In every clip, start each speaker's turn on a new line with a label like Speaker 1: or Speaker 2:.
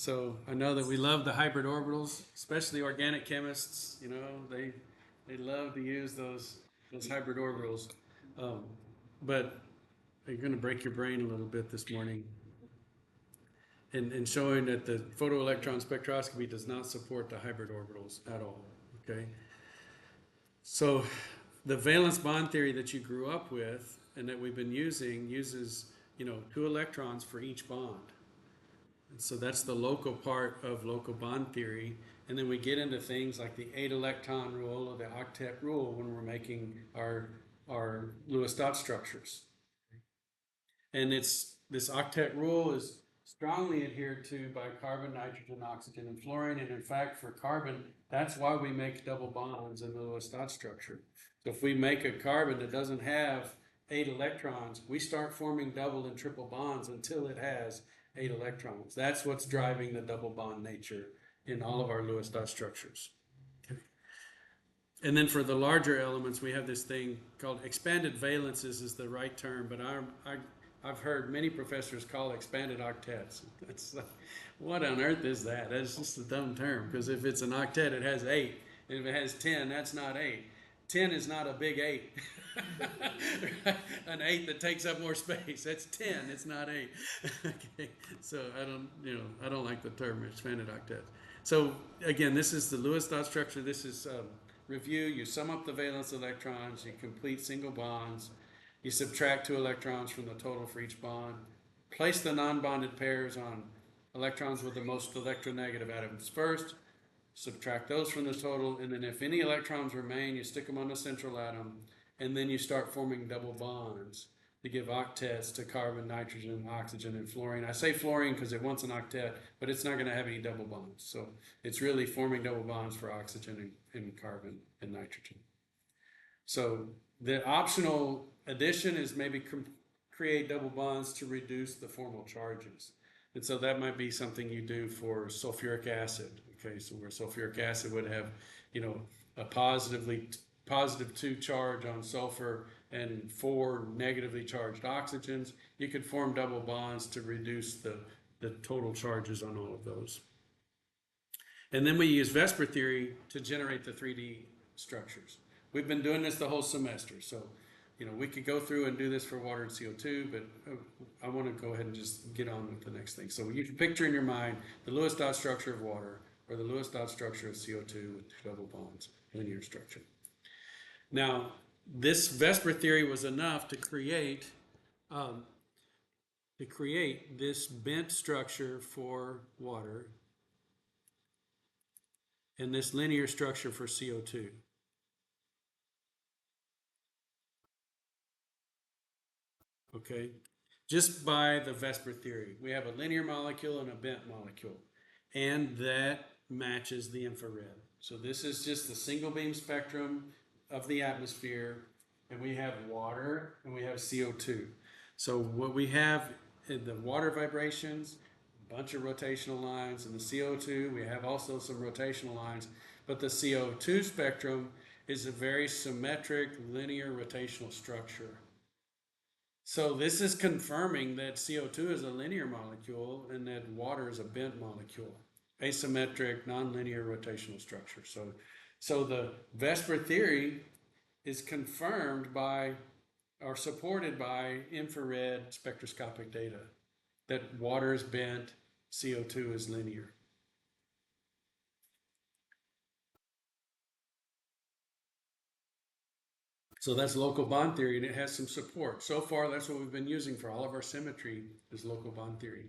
Speaker 1: So I know that we love the hybrid orbitals, especially organic chemists. You know, they love to use those hybrid orbitals. Um, but I'm going to break your brain a little bit this morning in showing that the photoelectron spectroscopy does not support the hybrid orbitals at all. Okay. So the valence bond theory that you grew up with and that we've been using uses, you know, 2 electrons for each bond. And so that's the local part of local bond theory. And then we get into things like the 8 electron rule or the octet rule when we're making our Lewis dot structures. And it's this octet rule is strongly adhered to by carbon, nitrogen, oxygen, and fluorine. And in fact, for carbon, that's why we make double bonds in the Lewis dot structure. So if we make a carbon that doesn't have 8 electrons, we start forming double and triple bonds until it has 8 electrons. That's what's driving the double bond nature in all of our Lewis dot structures. Okay. And then for the larger elements, we have this thing called expanded valences is the right term, but I've heard many professors call expanded octets. It's like, what on earth is that? That's just a dumb term, because if it's an octet, it has 8. And if it has 10, that's not 8. 10 is not a big 8. An 8 that takes up more space. That's 10, it's not 8. Okay. So I don't like the term expanded octets. So again, this is the Lewis dot structure. This is review. You sum up the valence electrons, you complete single bonds. You subtract 2 electrons from the total for each bond. Place the non-bonded pairs on electrons with the most electronegative atoms first. Subtract those from the total, and then if any electrons remain, you stick them on the central atom, and then you start forming double bonds to give octets to carbon, nitrogen, oxygen, and fluorine. I say fluorine because it wants an octet, but it's not going to have any double bonds. So it's really forming double bonds for oxygen and carbon and nitrogen. So the optional addition is maybe create double bonds to reduce the formal charges. And so that might be something you do for sulfuric acid. Okay, so where sulfuric acid would have, you know, a positive 2 charge on sulfur and 4 negatively charged oxygens, you could form double bonds to reduce the total charges on all of those. And then we use Vesper theory to generate the 3D structures. We've been doing this the whole semester, so you know we could go through and do this for water and CO2, but I want to go ahead and just get on with the next thing. So you can picture in your mind the Lewis dot structure of water or the Lewis dot structure of CO2 with double bonds, linear structure. Now, this Vesper theory was enough to create this bent structure for water and this linear structure for CO2. Okay, just by the Vesper theory. We have a linear molecule and a bent molecule, and that matches the infrared. So this is just the single beam spectrum of the atmosphere, and we have water and we have CO2. So what we have in the water vibrations, a bunch of rotational lines, and the CO2, we have also some rotational lines, but the CO2 spectrum is a very symmetric linear rotational structure. So this is confirming that CO2 is a linear molecule and that water is a bent molecule, asymmetric, nonlinear rotational structure. So the Vesper theory is confirmed by or supported by infrared spectroscopic data that water is bent, CO2 is linear. So that's local bond theory, and it has some support. So far, that's what we've been using for all of our symmetry is local bond theory.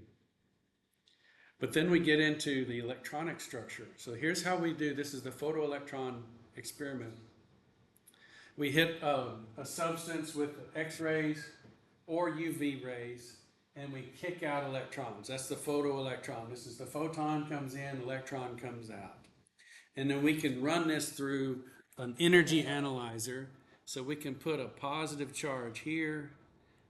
Speaker 1: But then we get into the electronic structure. So here's how we do, this is the photoelectron experiment. We hit a substance with X-rays or UV rays, and we kick out electrons. That's the photoelectron. This is the photon comes in, electron comes out. And then we can run this through an energy analyzer. So we can put a positive charge here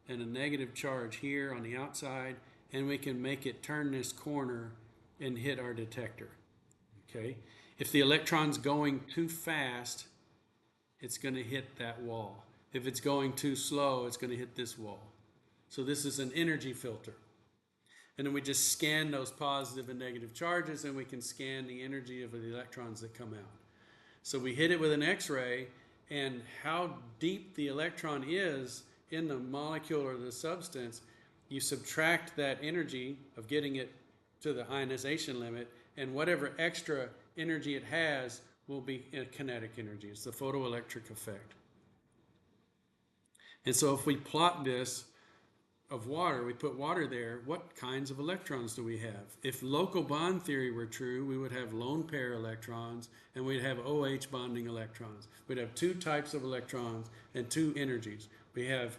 Speaker 1: and a negative charge here on the outside, and we can make it turn this corner and hit our detector. Okay? If the electron's going too fast, it's going to hit that wall. If it's going too slow, it's going to hit this wall. So this is an energy filter. And then we just scan those positive and negative charges, and we can scan the energy of the electrons that come out. So we hit it with an X-ray, and how deep the electron is in the molecule or the substance, you subtract that energy of getting it to the ionization limit, and whatever extra energy it has will be a kinetic energy. It's the photoelectric effect. And so if we plot this of water, we put water there, what kinds of electrons do we have? If local bond theory were true, we would have lone pair electrons, and we'd have OH bonding electrons. We'd have two types of electrons and two energies. We have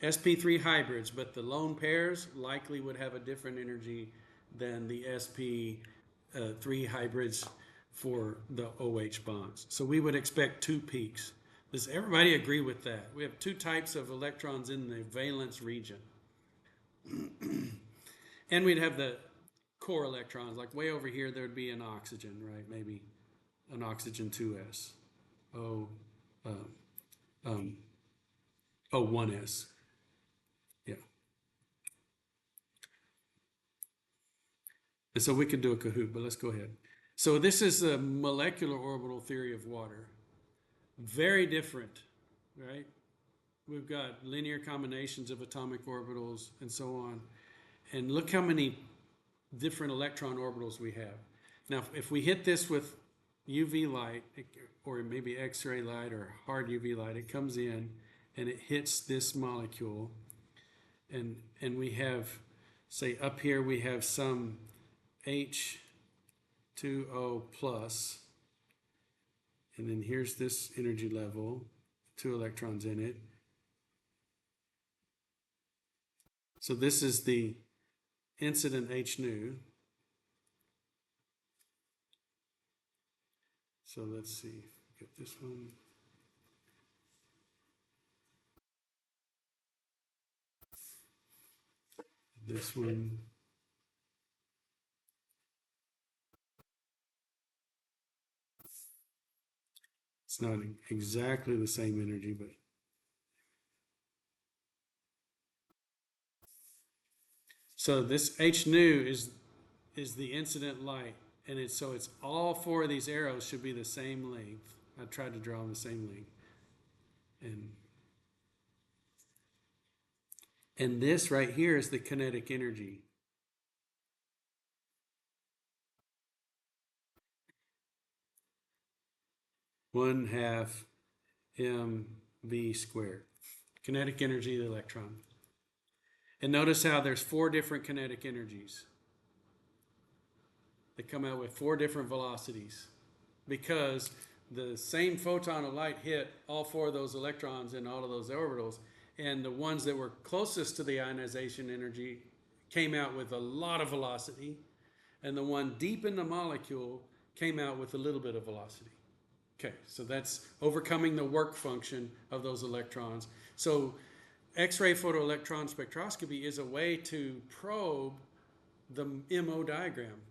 Speaker 1: sp3 hybrids, but the lone pairs likely would have a different energy than the sp3 hybrids for the OH bonds. So we would expect two peaks. Does everybody agree with that? We have two types of electrons in the valence region. And we'd have the core electrons, like way over here there would be an oxygen, right? Maybe an oxygen 2s. O1s. Yeah. And so we could do a Kahoot, but let's go ahead. So this is the molecular orbital theory of water. Very different, right? We've got linear combinations of atomic orbitals and so on. And look how many different electron orbitals we have. Now, if we hit this with UV light, or maybe X-ray light or hard UV light, it comes in and it hits this molecule. And we have, say up here, we have some H2O plus. And then here's this energy level, 2 electrons in it. So this is the incident H nu. So let's see, get this one. This one. It's not exactly the same energy, but so this H nu is the incident light, and it's all 4 of these arrows should be the same length. I tried to draw them the same length, and this right here is the kinetic energy. One half mv squared. Kinetic energy of the electron. And notice how there's 4 different kinetic energies. They come out with 4 different velocities because the same photon of light hit all 4 of those electrons in all of those orbitals, and the ones that were closest to the ionization energy came out with a lot of velocity, and the one deep in the molecule came out with a little bit of velocity. Okay, so that's overcoming the work function of those electrons. So X-ray photoelectron spectroscopy is a way to probe the MO diagram.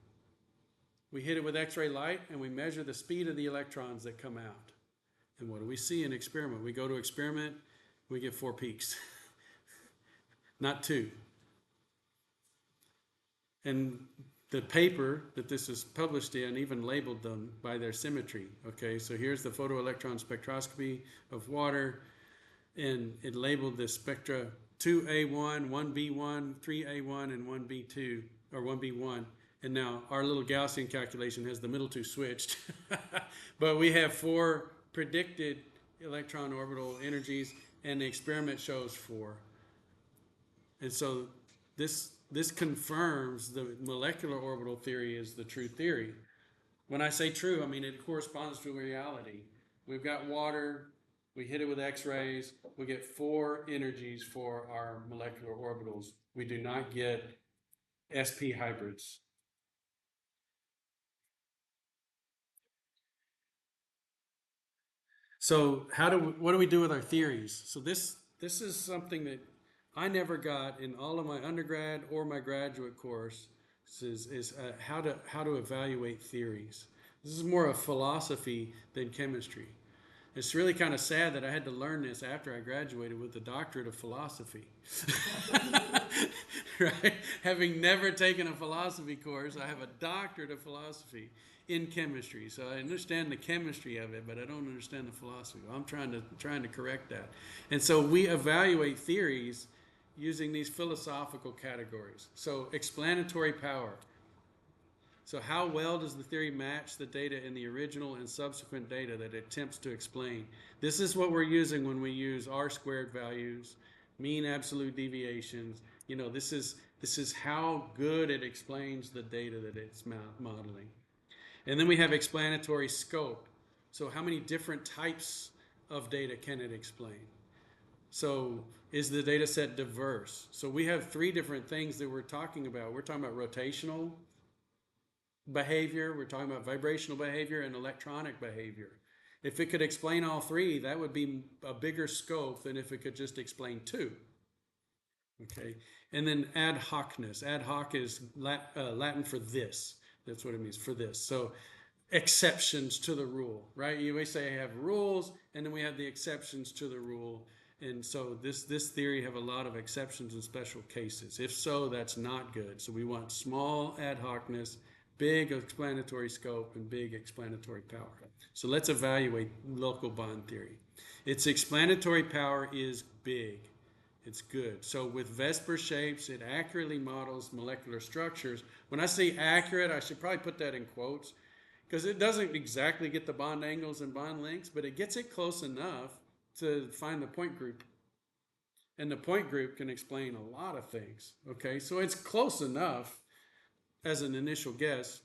Speaker 1: We hit it with X-ray light and we measure the speed of the electrons that come out. And what do we see in experiment? We go to experiment, we get 4 peaks, not 2. And the paper that this is published in even labeled them by their symmetry. Okay, so here's the photoelectron spectroscopy of water, and it labeled the spectra 2A1, 1B1, 3A1, and 1B2, or 1B1. And now our little Gaussian calculation has the middle 2 switched. But we have 4 predicted electron orbital energies, and the experiment shows 4. And so this confirms the molecular orbital theory is the true theory. When I say true, I mean it corresponds to reality. We've got water, we hit it with X-rays, we get 4 energies for our molecular orbitals. We do not get sp hybrids. So what do we do with our theories? So this is something that I never got in all of my undergrad or my graduate course is how to evaluate theories. This is more a philosophy than chemistry. It's really kind of sad that I had to learn this after I graduated with a doctorate of philosophy. right? Having never taken a philosophy course, I have a doctorate of philosophy in chemistry. So I understand the chemistry of it, but I don't understand the philosophy. Well, I'm trying to correct that. And so we evaluate theories using these philosophical categories. So explanatory power. So how well does the theory match the data in the original and subsequent data that it attempts to explain? This is what we're using when we use R squared values, mean absolute deviations. This is how good it explains the data that it's modeling. And then we have explanatory scope. So how many different types of data can it explain? So is the data set diverse? So we have three different things that we're talking about. We're talking about rotational behavior, we're talking about vibrational behavior, and electronic behavior. If it could explain all three, that would be a bigger scope than if it could just explain two. Okay, and then ad hocness. Ad hoc is Latin for this. That's what it means, for this. So exceptions to the rule, right? You always say I have rules, and then we have the exceptions to the rule. And so this theory have a lot of exceptions and special cases. If so, that's not good. So we want small ad hocness, big explanatory scope, and big explanatory power. So let's evaluate local bond theory. Its explanatory power is big. It's good. So with Vesper shapes, it accurately models molecular structures. When I say accurate, I should probably put that in quotes, because it doesn't exactly get the bond angles and bond lengths, but it gets it close enough to find the point group. And the point group can explain a lot of things. Okay, so it's close enough as an initial guess.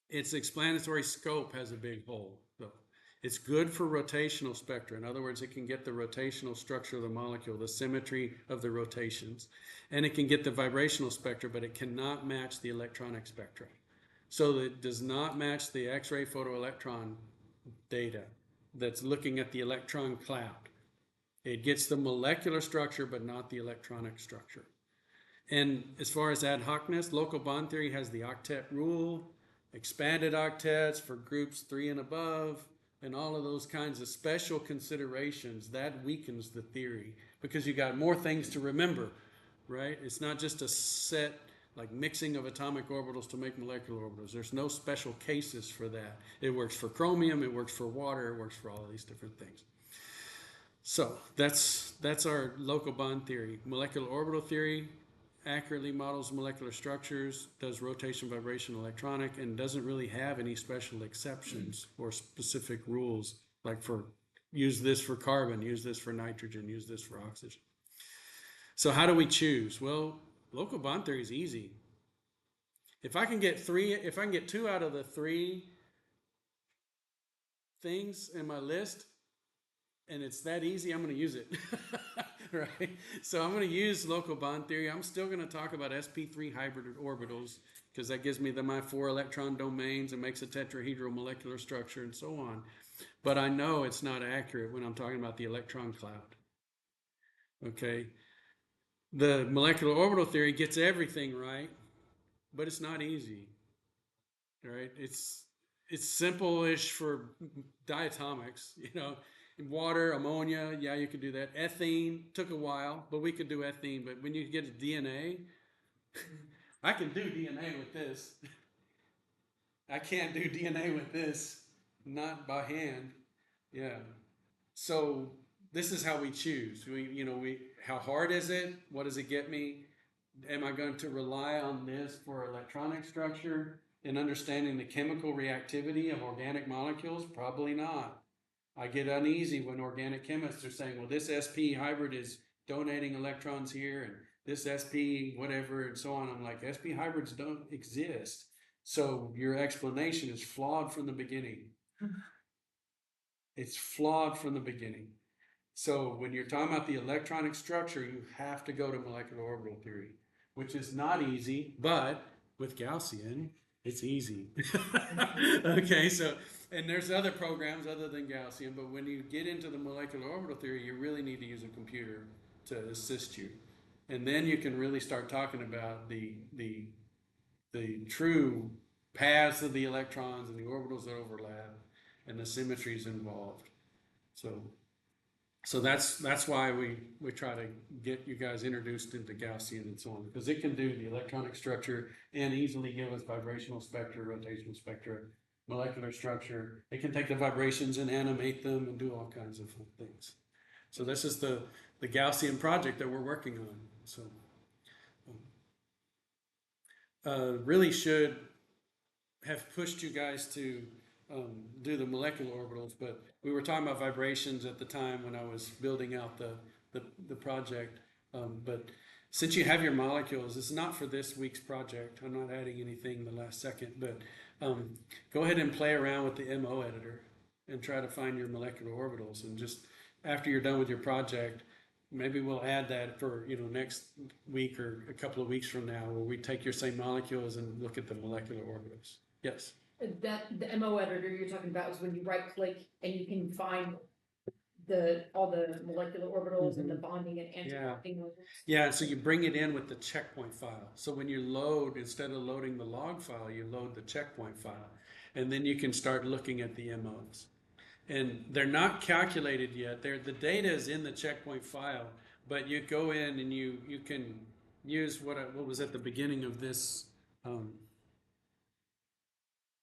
Speaker 1: Its explanatory scope has a big hole, though. It's good for rotational spectra. In other words, it can get the rotational structure of the molecule, the symmetry of the rotations, and it can get the vibrational spectra, but it cannot match the electronic spectra. So it does not match the X-ray photoelectron data that's looking at the electron cloud. It gets the molecular structure, but not the electronic structure. And as far as ad hocness, local bond theory has the octet rule, expanded octets for groups 3 and above, and all of those kinds of special considerations. That weakens the theory because you got more things to remember, right? It's not just a set like mixing of atomic orbitals to make molecular orbitals. There's no special cases for that. It works for chromium, it works for water, it works for all of these different things. So that's our local bond theory. Molecular orbital theory accurately models molecular structures, does rotation, vibration, electronic, and doesn't really have any special exceptions or specific rules like for use this for carbon, use this for nitrogen, use this for oxygen. So how do we choose? Well, local bond theory is easy. If I can get two out of the three things in my list, and it's that easy, I'm going to use it. Right? So I'm going to use local bond theory. I'm still going to talk about sp3 hybrid orbitals because that gives me my 4 electron domains and makes a tetrahedral molecular structure and so on. But I know it's not accurate when I'm talking about the electron cloud. Okay? The molecular orbital theory gets everything right, but it's not easy. Right? It's simple-ish for diatomics, water, ammonia, yeah, you could do that. Ethene took a while, but we could do ethene. But when you get to DNA, I can do DNA with this. I can't do DNA with this, not by hand. Yeah. So this is how we choose. How hard is it? What does it get me? Am I going to rely on this for electronic structure and understanding the chemical reactivity of organic molecules? Probably not. I get uneasy when organic chemists are saying, well, this sp hybrid is donating electrons here and this sp whatever and so on. I'm like, sp hybrids don't exist. So your explanation is flawed from the beginning. It's flawed from the beginning. So when you're talking about the electronic structure, you have to go to molecular orbital theory, which is not easy, but with Gaussian, it's easy. Okay, so, and there's other programs other than Gaussian, but when you get into the molecular orbital theory, you really need to use a computer to assist you. And then you can really start talking about the true paths of the electrons and the orbitals that overlap and the symmetries involved. So So that's why we try to get you guys introduced into Gaussian and so on, because it can do the electronic structure and easily give us vibrational spectra, rotational spectra, molecular structure. It can take the vibrations and animate them and do all kinds of fun things. So this is the Gaussian project that we're working on. So really should have pushed you guys to do the molecular orbitals, but we were talking about vibrations at the time when I was building out the project. But since you have your molecules, it's not for this week's project. I'm not adding anything the last second, but go ahead and play around with the MO editor and try to find your molecular orbitals. And just after you're done with your project, maybe we'll add that for next week or a couple of weeks from now, where we take your same molecules and look at the molecular orbitals. Yes.
Speaker 2: That the MO editor you're talking about is when you right click and you can find all the molecular orbitals and the bonding and anti-bonding modules.
Speaker 1: Yeah, so you bring it in with the checkpoint file. So when you load, instead of loading the log file, you load the checkpoint file. And then you can start looking at the MOs. And they're not calculated yet. The data is in the checkpoint file, but you go in and you can use what was at the beginning of this.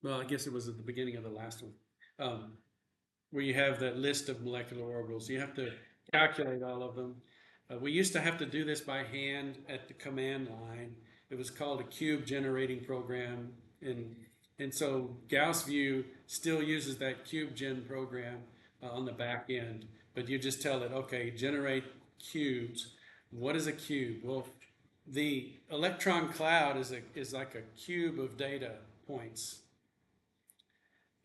Speaker 1: Well, I guess it was at the beginning of the last one, where you have that list of molecular orbitals. You have to calculate all of them. We used to have to do this by hand at the command line. It was called a cube generating program, and so Gauss View still uses that cube gen program on the back end, but you just tell it, okay, generate cubes. What is a cube? Well, the electron cloud is like a cube of data points,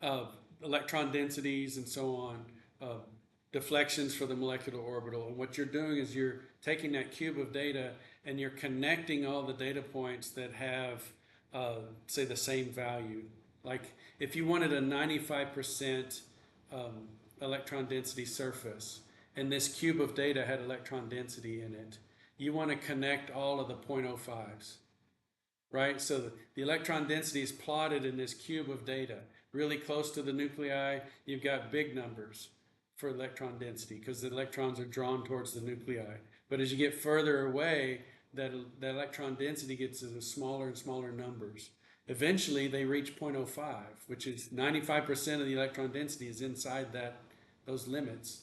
Speaker 1: of electron densities and so on, deflections for the molecular orbital. And what you're doing is you're taking that cube of data and you're connecting all the data points that have, say, the same value. Like if you wanted a 95% electron density surface, and this cube of data had electron density in it, you want to connect all of the 0.05s. Right? So the electron density is plotted in this cube of data. Really close to the nuclei, you've got big numbers for electron density because the electrons are drawn towards the nuclei. But as you get further away, that electron density gets to smaller and smaller numbers. Eventually, they reach 0.05, which is 95% of the electron density is inside those limits.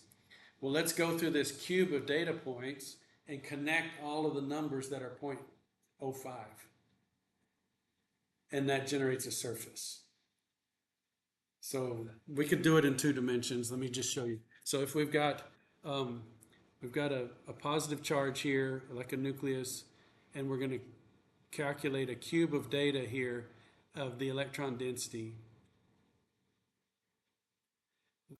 Speaker 1: Well, let's go through this cube of data points and connect all of the numbers that are 0.05. And that generates a surface. So we could do it in 2 dimensions. Let me just show you. So if we've got a positive charge here, like a nucleus, and we're going to calculate a cube of data here of the electron density.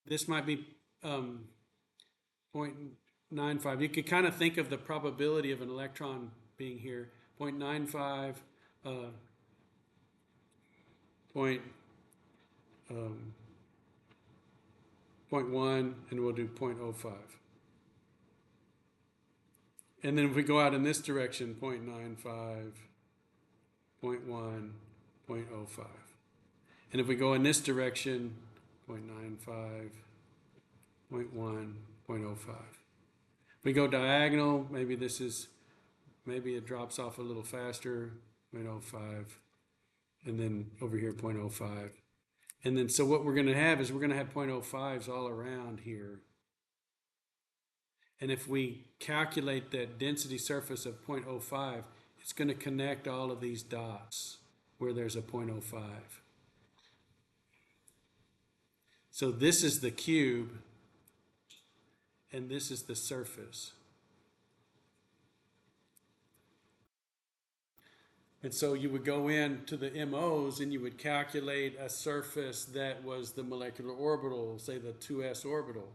Speaker 1: This might be 0.95. You could kind of think of the probability of an electron being here, 0.95, 0.1, and we'll do 0.05. And then if we go out in this direction, 0.95, 0.1, 0.05. And if we go in this direction, 0.95, 0.1, 0.05. If we go diagonal, maybe it drops off a little faster, 0.05, and then over here 0.05. And then so what we're going to have is we're going to have 0.05s all around here. And if we calculate that density surface of 0.05, it's going to connect all of these dots where there's a 0.05. So this is the cube, and this is the surface. And so you would go into the MOs and you would calculate a surface that was the molecular orbital, say the 2s orbital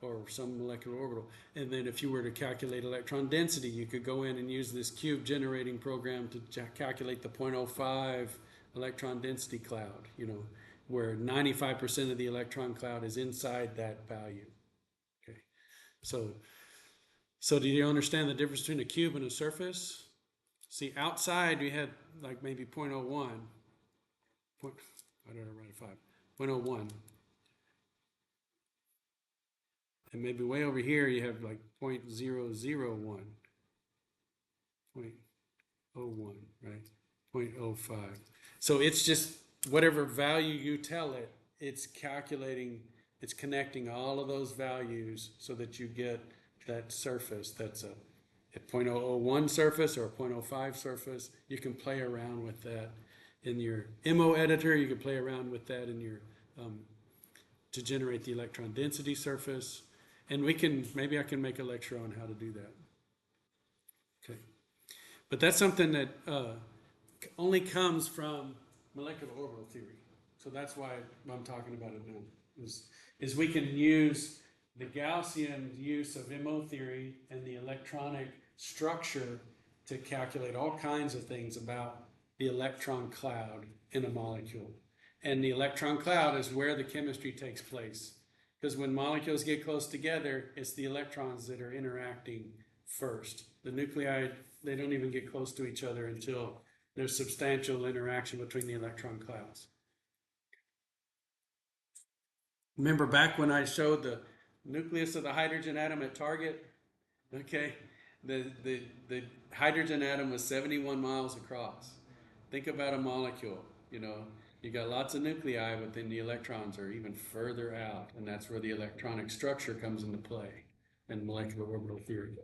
Speaker 1: or some molecular orbital. And then if you were to calculate electron density, you could go in and use this cube generating program to calculate the 0.05 electron density cloud, where 95% of the electron cloud is inside that value. Okay. So do you understand the difference between a cube and a surface? See, outside we had like maybe 0.01. Why did I write a 5? 0.01. And maybe way over here you have like 0.001, 0.01, right? 0.05. So it's just whatever value you tell it, it's calculating, it's connecting all of those values so that you get that surface that's a 0.001 surface or a 0.05 surface. You can play around with that in your MO editor. You can play around with that in your to generate the electron density surface. And maybe I can make a lecture on how to do that. Okay. But that's something that only comes from molecular orbital theory. So that's why I'm talking about it now, is we can use the Gaussian use of MO theory and the electronic structure to calculate all kinds of things about the electron cloud in a molecule. And the electron cloud is where the chemistry takes place. Because when molecules get close together, it's the electrons that are interacting first. The nuclei, they don't even get close to each other until there's substantial interaction between the electron clouds. Remember back when I showed the nucleus of the hydrogen atom at target? Okay, the hydrogen atom was 71 miles across. Think about a molecule, you got lots of nuclei, but then the electrons are even further out, and that's where the electronic structure comes into play in molecular orbital theory.